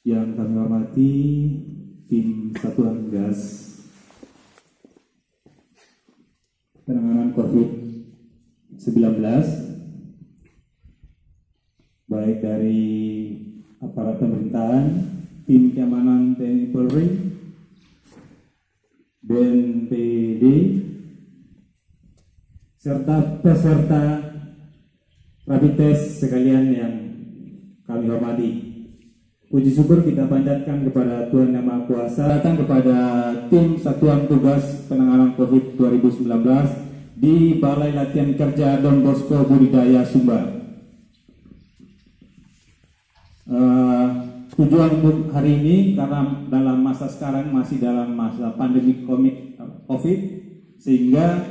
Yang kami hormati tim Satuan Tugas Penanganan COVID-19, baik dari aparat pemerintahan, tim keamanan TNI Polri, BNPB, serta peserta rapid test sekalian yang kami hormati. Puji syukur kita panjatkan kepada Tuhan Yang Maha Kuasa, datang kepada tim Satuan Tugas Penanganan COVID 2019 di Balai Latihan Kerja Don Bosco Budidaya Sumbar. Tujuan untuk hari ini, karena dalam masa sekarang masih dalam masa pandemi COVID, sehingga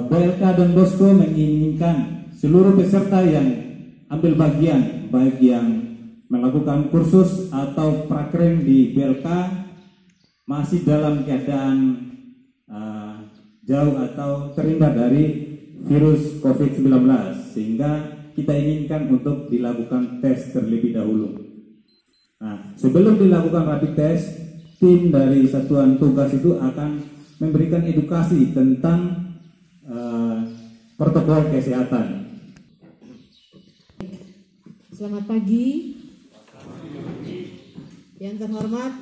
BLK Don Bosco menginginkan seluruh peserta yang ambil bagian, baik yang melakukan kursus atau prakrem di BLK masih dalam keadaan jauh atau terhindar dari virus COVID-19, sehingga kita inginkan untuk dilakukan tes terlebih dahulu. Nah, sebelum dilakukan rapid test, tim dari Satuan Tugas itu akan memberikan edukasi tentang protokol kesehatan. Selamat pagi. Yang terhormat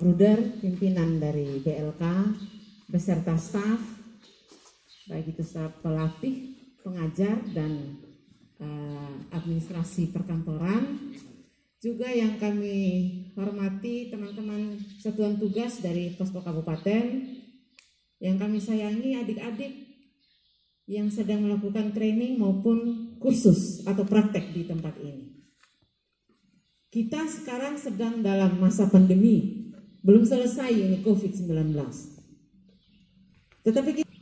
Bruder pimpinan dari BLK beserta staf, baik itu staf pelatih, pengajar dan administrasi perkantoran, juga yang kami hormati teman-teman Satuan Tugas dari Posko Kabupaten, yang kami sayangi adik-adik yang sedang melakukan training maupun kursus atau praktek di tempat ini. Kita sekarang sedang dalam masa pandemi, belum selesai ini COVID-19. Tetapi kita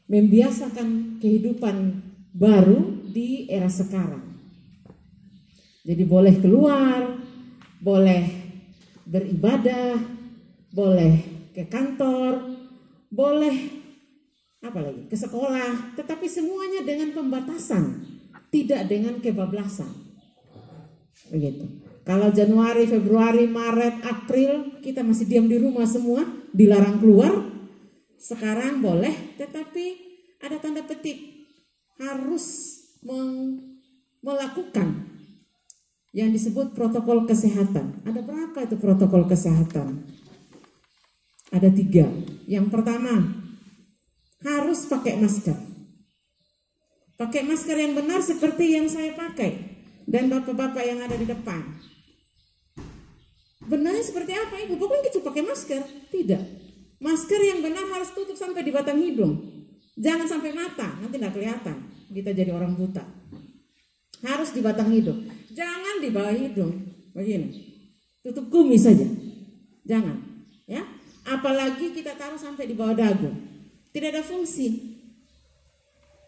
membiasakan kehidupan baru di era sekarang. Jadi boleh keluar, boleh beribadah, boleh ke kantor, boleh apa lagi, ke sekolah, tetapi semuanya dengan pembatasan, tidak dengan kebablasan. Begitu. Kalau Januari, Februari, Maret, April kita masih diam di rumah semua, dilarang keluar. Sekarang boleh, tetapi ada tanda petik, harus melakukan yang disebut protokol kesehatan. Ada berapa itu protokol kesehatan? Ada 3. Yang pertama, harus pakai masker. Pakai masker yang benar seperti yang saya pakai dan bapak-bapak yang ada di depan. Benarnya seperti apa ibu? Bukan kita pakai masker, tidak. Masker yang benar harus tutup sampai di batang hidung, jangan sampai mata, nanti tidak kelihatan. Kita jadi orang buta. Harus di batang hidung, jangan di bawah hidung, begini. Tutup kumis saja, jangan, ya. Apalagi kita taruh sampai di bawah dagu, tidak ada fungsi.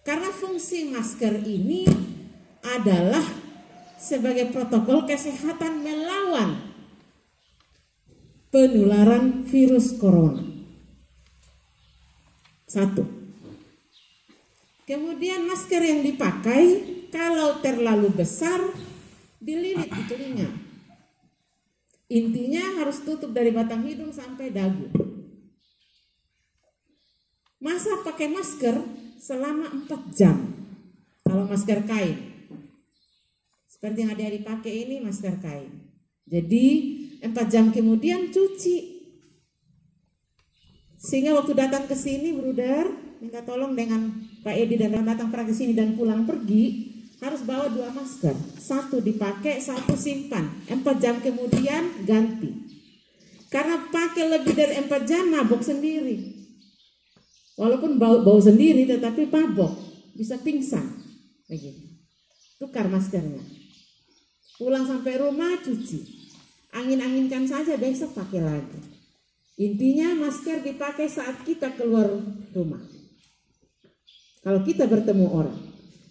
Karena fungsi masker ini adalah sebagai protokol kesehatan melawan penularan virus corona. 1. Kemudian masker yang dipakai kalau terlalu besar dililit di telinga. Intinya harus tutup dari batang hidung sampai dagu. Masa pakai masker selama 4 jam. Kalau masker kain. Seperti yang adik-adik pakai ini masker kain. Jadi 4 jam kemudian cuci. Sehingga waktu datang ke sini, Bruder, minta tolong dengan Pak Edi dan datang pernah ke sini dan pulang pergi, harus bawa 2 masker. 1 dipakai, 1 simpan. 4 jam kemudian ganti. Karena pakai lebih dari 4 jam mabok sendiri. Walaupun bau sendiri tetapi mabok, bisa pingsan. Begitu. Tukar maskernya. Pulang sampai rumah cuci. Angin-anginkan saja, besok pakai lagi. Intinya masker dipakai saat kita keluar rumah. Kalau kita bertemu orang.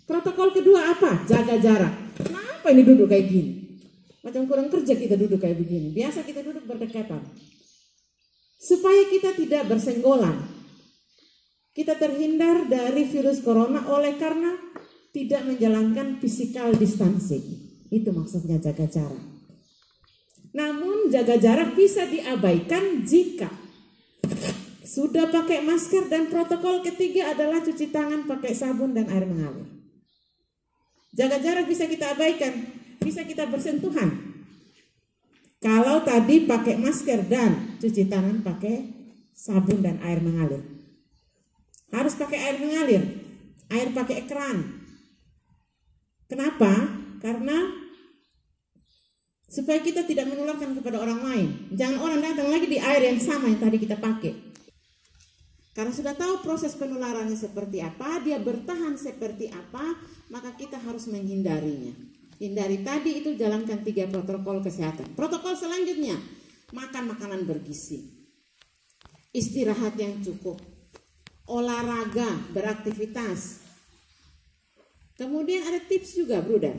Protokol kedua apa? Jaga jarak. Kenapa ini duduk kayak gini? Macam kurang kerja kita duduk kayak begini. Biasa kita duduk berdekatan. supaya kita tidak bersenggolan. Kita terhindar dari virus corona oleh karena tidak menjalankan physical distancing. Itu maksudnya jaga jarak. Namun jaga jarak bisa diabaikan jika sudah pakai masker, dan protokol ketiga adalah cuci tangan pakai sabun dan air mengalir. Jaga jarak bisa kita abaikan, bisa kita bersentuhan. Kalau tadi pakai masker dan cuci tangan pakai sabun dan air mengalir. Harus pakai air mengalir, air pakai keran. Kenapa? Karena supaya kita tidak menularkan kepada orang lain. Jangan orang datang lagi di air yang sama yang tadi kita pakai. Karena sudah tahu proses penularannya seperti apa, dia bertahan seperti apa, maka kita harus menghindarinya. Hindari tadi itu, jalankan 3 protokol kesehatan. Protokol selanjutnya, makan makanan bergizi, istirahat yang cukup, olahraga, beraktivitas. Kemudian ada tips juga, Bruder.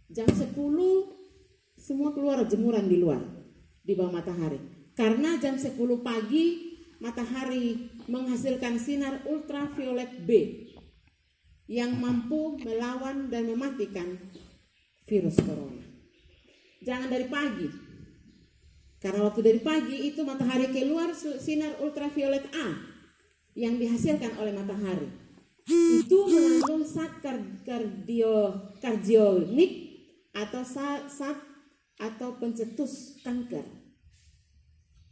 Jam 10 semua keluar jemuran di luar, di bawah matahari. Karena jam 10 pagi matahari menghasilkan sinar ultraviolet B yang mampu melawan dan mematikan virus corona. Jangan dari pagi, karena waktu dari pagi itu matahari keluar sinar ultraviolet A yang dihasilkan oleh matahari. Itu mengandung zat kardiogenik atau zat atau pencetus kanker.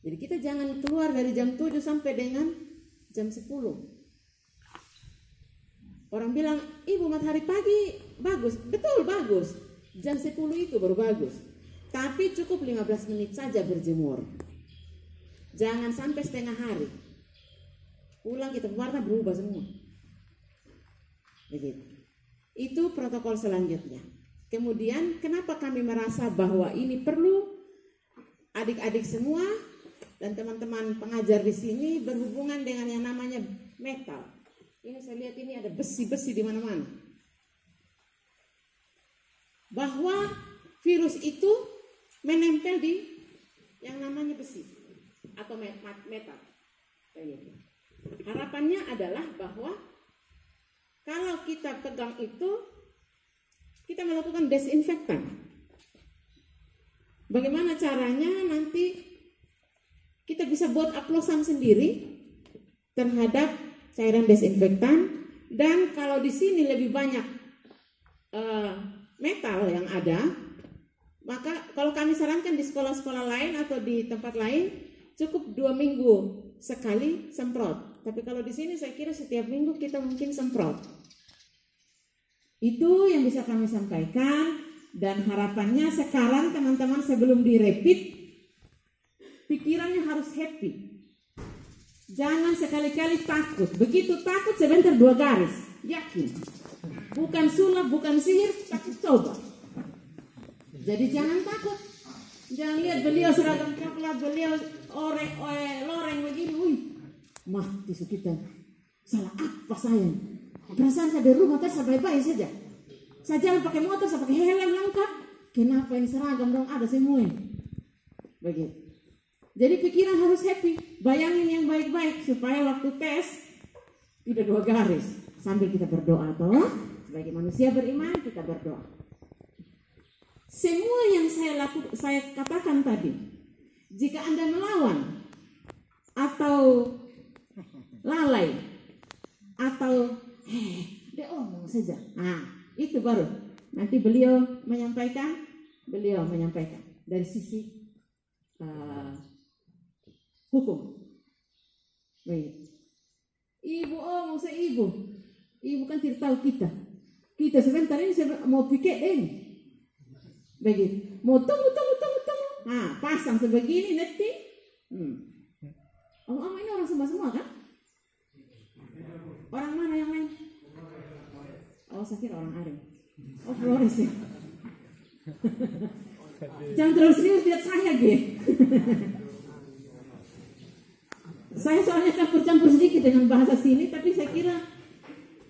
Jadi kita jangan keluar dari jam 7 sampai dengan jam 10. Orang bilang, ibu matahari pagi bagus. Betul, bagus. Jam 10 itu baru bagus. Tapi cukup 15 menit saja berjemur. Jangan sampai setengah hari. Pulang kita warna berubah semua. Begitu. Itu protokol selanjutnya. Kemudian kenapa kami merasa bahwa ini perlu adik-adik semua dan teman-teman pengajar di sini berhubungan dengan yang namanya metal. Ini saya lihat ini ada besi-besi di mana-mana. Bahwa virus itu menempel di yang namanya besi atau metal. Harapannya adalah bahwa kalau kita pegang itu, kita melakukan desinfektan. Bagaimana caranya? Nanti kita bisa buat oplosan sendiri terhadap cairan desinfektan, dan kalau di sini lebih banyak metal yang ada, maka kalau kami sarankan di sekolah-sekolah lain atau di tempat lain cukup 2 minggu sekali semprot. Tapi kalau di sini saya kira setiap minggu kita mungkin semprot. Itu yang bisa kami sampaikan, dan harapannya sekarang teman-teman sebelum direpit pikirannya harus happy. Jangan sekali-kali takut. Begitu takut sebentar 2 garis. Yakin. Bukan sulap, bukan sihir, tapi coba. Jadi jangan takut. Jangan lihat beliau seragam coklat, beliau loreng begini. Wih, mati kita. Salah apa sayang? Perasaan saya di rumah saya baik-baik saja. Saya jalan pakai motor, saya pakai helm lengkap. Kenapa ini seragam dong ada semua? Begitu. Jadi pikiran harus happy, bayangin yang baik-baik supaya waktu tes tidak 2 garis. Sambil kita berdoa toh, sebagai manusia beriman kita berdoa. Semua yang saya katakan tadi, jika Anda melawan atau lalai atau dia omong saja, nah itu baru nanti beliau menyampaikan dari sisi hukum. Baik. Ibu omong saya ibu kan tidak tahu kita sebentar ini mau pikir ini. Begitu. Mau tunggu. Nah, pasang sebegini nanti. Om ini orang semua kan? Orang mana yang lain? Oh, saya kira orang Arem. Oh, Flores ya. Jangan terlalu serius lihat saya gitu. Saya soalnya campur-campur sedikit dengan bahasa sini, tapi saya kira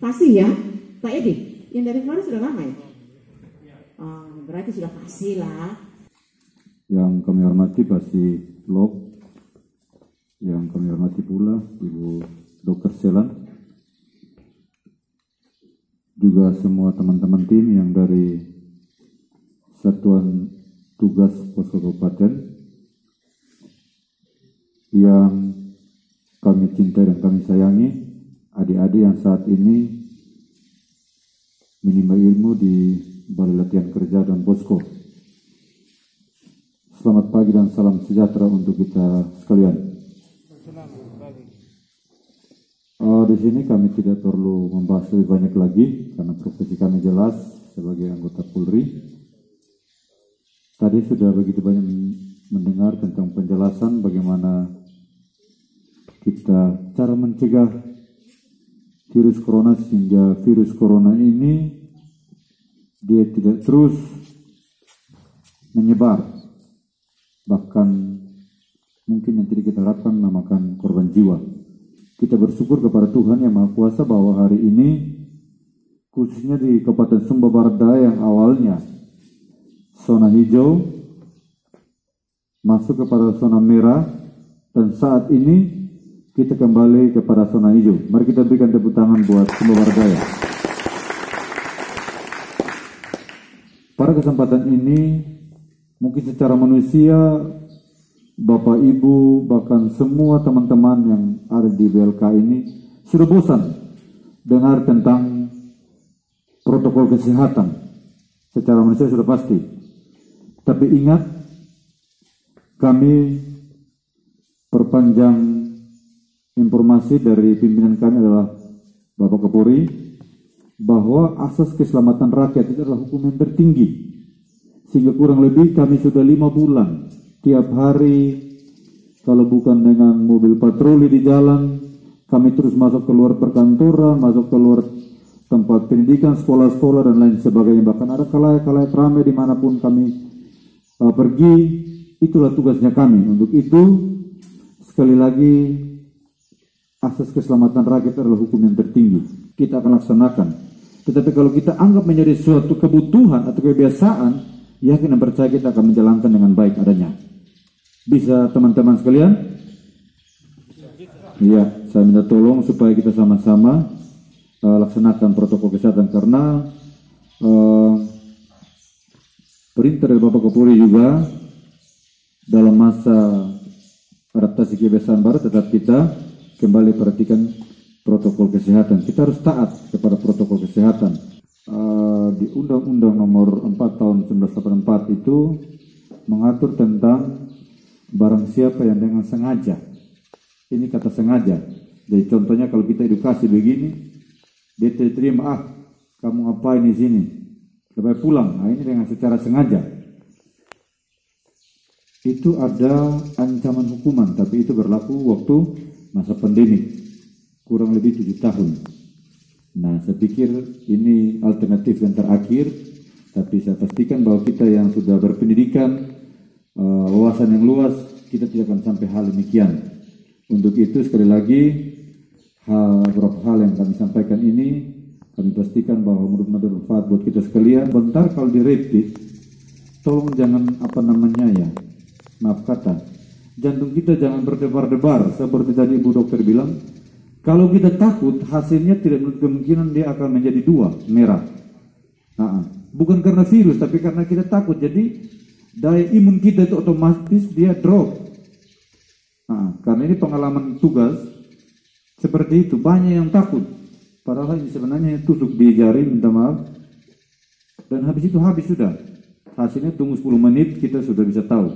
pasti ya, Pak Edi. Yang dari Flores sudah lama ya? Oh, berarti sudah pasti lah. Yang kami hormati pasti Lok, yang kami hormati pula Ibu Dr. Selan, juga semua teman-teman tim yang dari Satuan Tugas Posko Kabupaten yang kami cintai dan kami sayangi, adik-adik yang saat ini menimba ilmu di Balai Latihan Kerja dan Posko. Selamat pagi dan salam sejahtera untuk kita sekalian. Di sini kami tidak perlu membahas lebih banyak lagi karena profesi kami jelas sebagai anggota Polri. Tadi sudah begitu banyak mendengar tentang penjelasan bagaimana kita cara mencegah virus corona sehingga virus corona ini dia tidak terus menyebar, bahkan mungkin yang tidak kita harapkan memakan korban jiwa. Kita bersyukur kepada Tuhan Yang Maha Kuasa bahwa hari ini khususnya di Kabupaten Sumba Barat Daya yang awalnya zona hijau masuk kepada zona merah, dan saat ini kita kembali kepada zona hijau. Mari kita berikan tepuk tangan buat Sumba Barat Daya. Pada kesempatan ini mungkin secara manusia Bapak Ibu bahkan semua teman-teman yang ada di BLK ini sudah bosan dengar tentang protokol kesehatan. Secara manusia sudah pasti. Tapi ingat, kami perpanjang informasi dari pimpinan kami adalah Bapak Kapolri bahwa asas keselamatan rakyat itu adalah hukum yang tertinggi. Sehingga kurang lebih kami sudah 5 bulan tiap hari, kalau bukan dengan mobil patroli di jalan, kami terus masuk keluar perkantoran, masuk keluar tempat pendidikan, sekolah-sekolah dan lain sebagainya. Bahkan ada kalayak-kalayak ramai dimanapun kami pergi. Itulah tugasnya kami. Untuk itu, sekali lagi, asas keselamatan rakyat adalah hukum yang tertinggi. Kita akan laksanakan. Tetapi kalau kita anggap menjadi suatu kebutuhan atau kebiasaan, yakin dan percaya kita akan menjalankan dengan baik adanya. Bisa teman-teman sekalian? Iya, saya minta tolong supaya kita sama-sama laksanakan protokol kesehatan, karena perintah dari Bapak Kapolri juga dalam masa adaptasi kebiasaan baru tetap kita kembali perhatikan protokol kesehatan. Kita harus taat kepada protokol kesehatan. Di Undang-Undang Nomor 4 Tahun 1984 itu mengatur tentang barang siapa yang dengan sengaja. Ini kata sengaja. Jadi contohnya kalau kita edukasi begini, dia tidak terima, kamu ngapain di sini? Lebih pulang. Nah, ini dengan secara sengaja. Itu ada ancaman hukuman, tapi itu berlaku waktu masa pandemi, kurang lebih 7 tahun. Nah, saya pikir ini alternatif yang terakhir, tapi saya pastikan bahwa kita yang sudah berpendidikan, wawasan yang luas, kita tidak akan sampai hal demikian. Untuk itu sekali lagi, beberapa hal yang kami sampaikan ini, kami pastikan bahwa mudah-mudahan bermanfaat buat kita sekalian. Bentar kalau direpit, tolong jangan maaf kata, jantung kita jangan berdebar-debar, seperti tadi Ibu Dokter bilang. Kalau kita takut, hasilnya tidak menutup kemungkinan dia akan menjadi 2, merah. Bukan karena virus, tapi karena kita takut. Jadi daya imun kita itu otomatis dia drop. Karena ini pengalaman tugas seperti itu, banyak yang takut. Padahal ini sebenarnya tusuk di jari, minta maaf. Dan habis itu habis sudah. Hasilnya tunggu 10 menit kita sudah bisa tahu.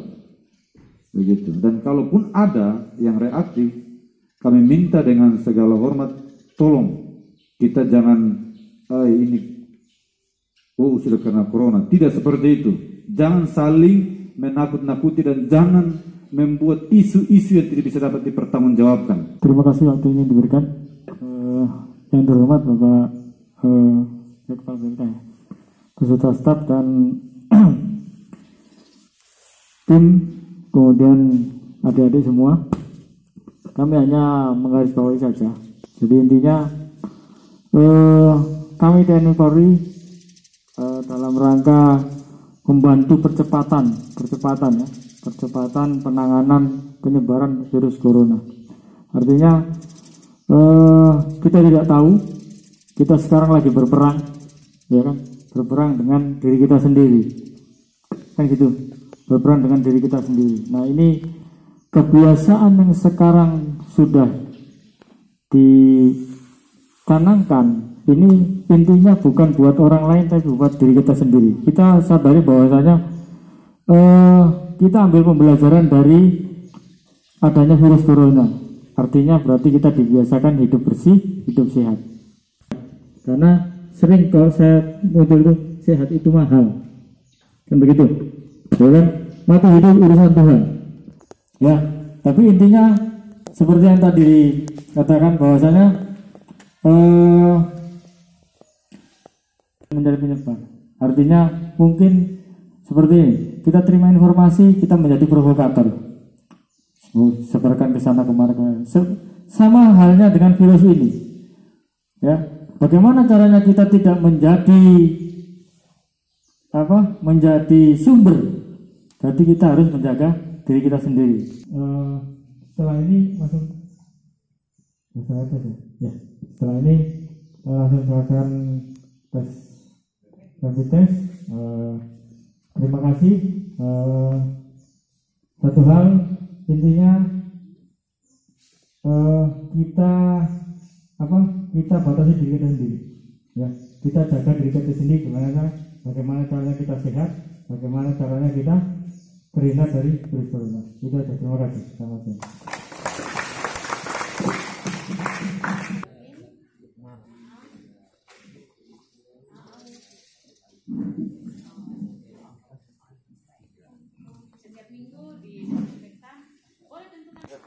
Begitu. Dan kalaupun ada yang reaktif, kami minta dengan segala hormat, tolong kita jangan sudah karena corona. Tidak seperti itu. Jangan saling menakut-nakuti dan jangan membuat isu-isu yang tidak bisa dapat dipertanggungjawabkan. Terima kasih waktu ini diberikan. Yang terhormat Bapak Kepala BLK, beserta staf dan tim, kemudian adik-adik semua. Kami hanya menggarisbawahi saja. Jadi intinya kami TNI Polri dalam rangka membantu percepatan penanganan penyebaran virus corona. Artinya kita tidak tahu, kita sekarang lagi berperang, ya kan, berperang dengan diri kita sendiri, kan gitu, berperang dengan diri kita sendiri. Nah, ini kebiasaan yang sekarang sudah ditanamkan, ini intinya bukan buat orang lain tapi buat diri kita sendiri. Kita sadari bahwasanya kita ambil pembelajaran dari adanya virus corona. Artinya berarti kita dibiasakan hidup bersih, hidup sehat. Karena sering kalau saya muncul itu sehat itu mahal, kan begitu, ya kan? Mati hidup urusan Tuhan. Ya, tapi intinya seperti yang tadi dikatakan bahwasanya menjadi penyebar. Artinya mungkin seperti ini, kita terima informasi, kita menjadi provokator, sebarkan ke sana kemari. Sama halnya dengan virus ini. Ya, bagaimana caranya kita tidak menjadi sumber? Berarti kita harus menjaga diri kita sendiri. Setelah ini langsung ya. Setelah ini langsung silakan tes rapid test. Terima kasih. Satu hal intinya kita batasi diri kita sendiri. Ya, kita jaga diri kita sendiri. Bagaimana caranya kita sehat? Bagaimana caranya kita terhindar dari virus corona. Itu aja. Terima kasih. Selamat siang. Setiap minggu disinfektan. Boleh tentukan.